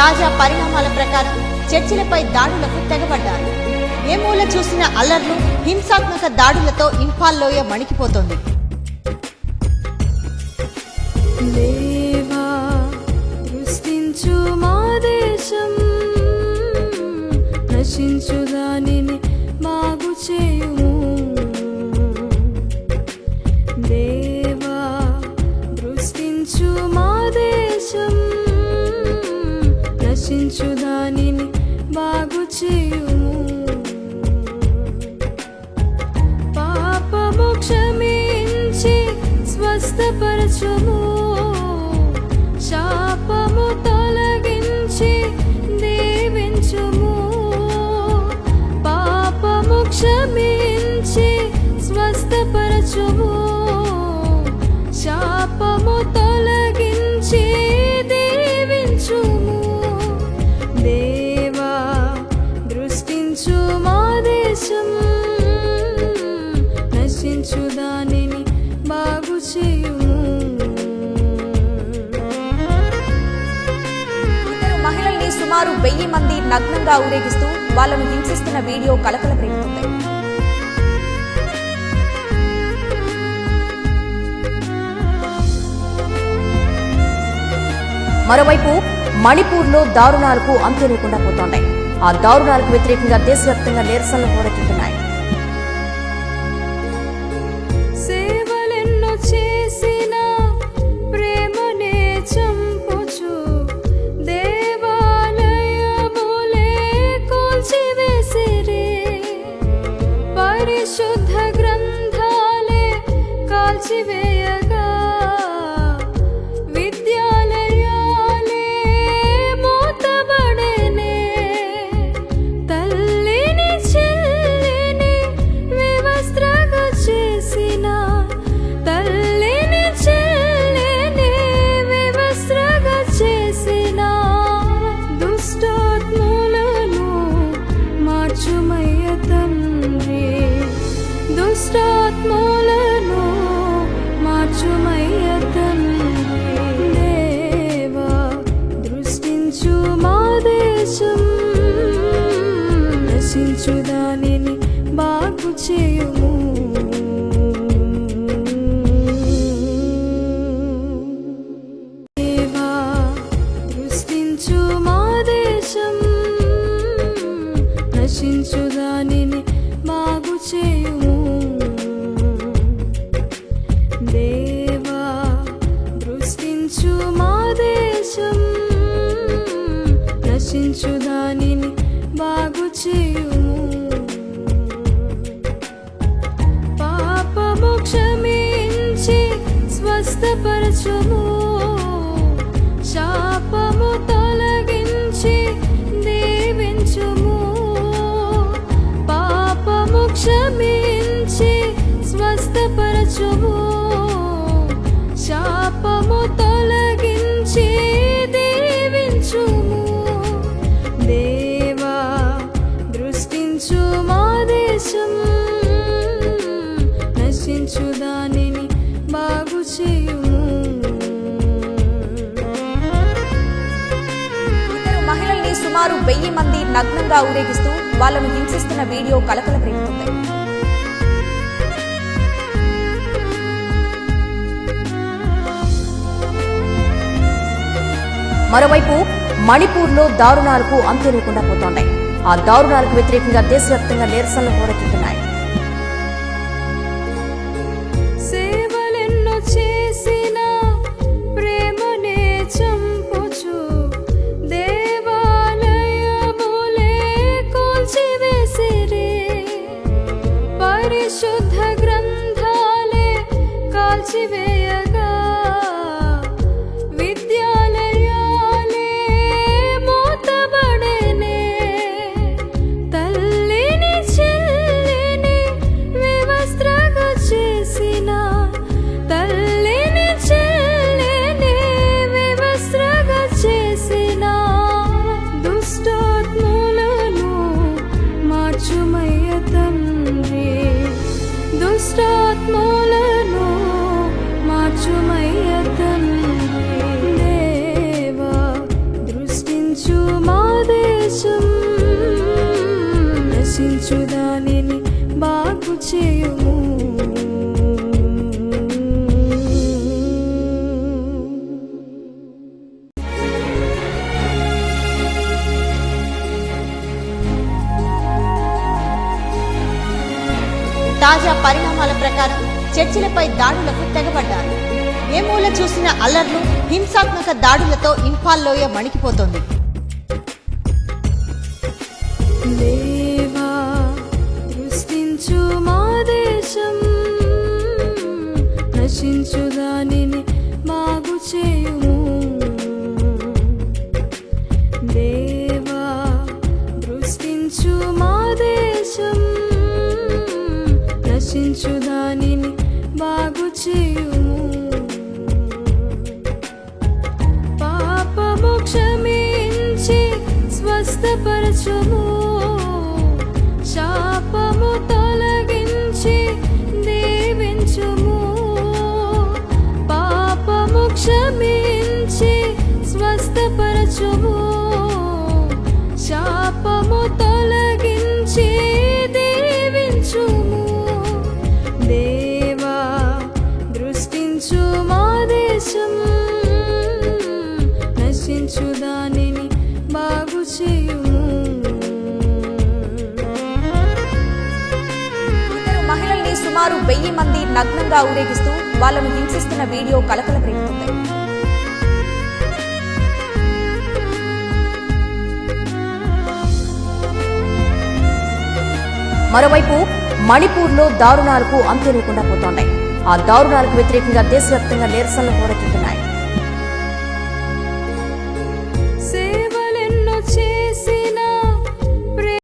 తాజా పరిణామాల ప్రకారం చర్చిలపై దాడులకు తెగబడ్డారు. ఏ మూల చూసిన అల్లర్లు, హింసాత్మక దాడులతో ఇంఫాల్ లోయ మణికిపోతోంది. దేవా దృష్టించు మా దేశం, నశించు దానిని బాగు చేయుము. దేవా దృష్టించు మా దేశం, నశించు దానిని బాగు చేయుము. పాపము క్షమించి స్వస్థపరచుము, శాపము తొలగించి దీవించుము. పాపము క్షమించి స్వస్థపరచుము, శాపము తొలగించి దీవించుము. దేవా దృష్టించు మా దేశం, నశించు దానిని బాగు చేయుము. మహిళల్ని సుమారు 1000 మంది నగ్నంగా ఊరేగిస్తూ వాళ్ళను హింసిస్తున్న వీడియో కలకలం రేపుతుంది. మరోవైపు మణిపూర్లో దారుణాలకు అంతు లేకుండా పోతోంది. ఆ దారుణాలకు వ్యతిరేకంగా దేశవ్యాప్తంగా నిరసనలు హోరెత్తుతున్నాయి. సేవలెన్నో చేసిన ప్రేమనే చంపుచు, దేవాలయములే కూల్చివేసిరి. పరిశుద్ధ గ్రంథాలే కాల్చివేయగా, విద్యాలయాలే మూతబడెనే. తల్లిని చెల్లిని వివస్త్రగా చేసిన, తల్లిని చెల్లిని వివస్త్రగా చేసిన దుష్టాత్ములను మార్చుమయ్య తండ్రి. దుష్టాత్ములను మార్చుమయ్య తండ్రి. దేవా దృష్టించు మా దేశం, నశించు దానిని బాగు చేయుము. దేవా దృష్టించు మా దేశం, నశించు దానిని బాగు చేయుము. దేవా దృష్టించు మా దేశం, నశించు దానిని బాగు చేయుము. పాపము క్షమించి స్వస్థపరచుము, శాపము తొలగించి దీవించుము. పాపము క్షమించి స్వస్థపరచుము, శాపము తొలగించి దీవించుము. దేవా దృష్టించు మా దేశం, నశించు దానిని బాగు చేయుము. మహిళల్ని సుమారు 1000 మంది నగ్నంగా ఊరేగిస్తూ వాళ్ళను హింసిస్తున్న వీడియో కలకలం రేపుతుంది. మరోవైపు మణిపూర్లో దారుణాలకు అంతు లేకుండా పోతోంది. ఆ దారుణాలకు వ్యతిరేకంగా దేశవ్యాప్తంగా నిరసనలు హోరెత్తుతున్నాయి. సేవలెన్నో చేసిన ప్రేమనే చంపుచు, దేవాలయములే కూల్చివేసిరి. పరిశుద్ధ గ్రంథాలే కాల్చివేయగా, విద్యాలయాలే మూతబడెనే. తల్లిని చెల్లిని వివస్త్రగా చేసిన, తల్లిని చెల్లిని వివస్త్రగా చేసిన దుష్టాత్ములను మార్చుమయ్య తండ్రి. దుష్టాత్ములను మార్చుమయ్య తండ్రి. దేవా దృష్టించు చేయుము. తాజా పరిణామాల ప్రకారం చర్చిలపై దాడులకు తెగబడ్డారు. ఏ మూల చూసిన అల్లర్లు, హింసాత్మక దాడులతో ఇంఫాల్ లోయ మణికిపోతోంది. దేవా దృష్టించు మా దేశం, నశించు దానిని బాగు చేయుము. దేవా దృష్టించు మా దేశం, నశించు దానిని బాగు చేయుము. పాపము క్షమించి స్వస్థపరచుము. శాపము తొలగించి దీవించుము. పాపము క్షమించి స్వస్థపరచుము. శాపము తొలగించి దీవించుము. దేవా దృష్టించు మా దేశం, నశించు దానిని బాగు చేయుము. ఇద్దరు మహిళల్ని సుమారు 1000 మంది నగ్నంగా ఊరేగిస్తూ వాళ్ళను హింసిస్తున్న వీడియో కలకలం రేపుతుంది. మరోవైపు మణిపూర్లో దారుణాలకు అంతు లేకుండా పోతోంది. ఆ దారుణాలకు వ్యతిరేకంగా దేశవ్యాప్తంగా నిరసనలు హోరెత్తుతున్నాయి.